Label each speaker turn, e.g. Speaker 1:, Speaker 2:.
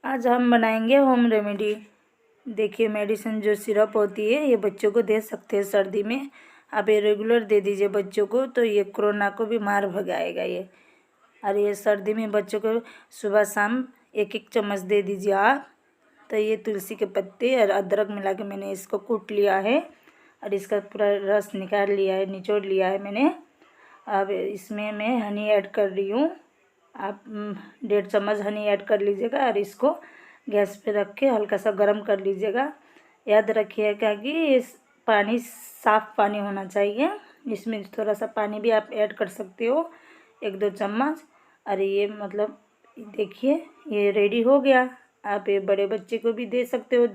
Speaker 1: आज हम बनाएंगे होम रेमेडी। देखिए, मेडिसिन जो सिरप होती है ये बच्चों को दे सकते हैं सर्दी में। आप ये रेगुलर दे दीजिए बच्चों को, तो ये कोरोना को भी मार भगाएगा ये। और ये सर्दी में बच्चों को सुबह शाम एक एक चम्मच दे दीजिए आप। तो ये तुलसी के पत्ते और अदरक मिला के मैंने इसको कूट लिया है और इसका पूरा रस निकाल लिया है, निचोड़ लिया है मैंने। अब इसमें मैं हनी ऐड कर रही हूँ। आप 1.5 चम्मच हनी ऐड कर लीजिएगा और इसको गैस पे रख के हल्का सा गर्म कर लीजिएगा। याद रखिएगा कि इस पानी साफ़ पानी होना चाहिए। इसमें थोड़ा सा पानी भी आप ऐड कर सकते हो, 1-2 चम्मच। और ये देखिए ये रेडी हो गया। आप ये बड़े बच्चे को भी दे सकते हो,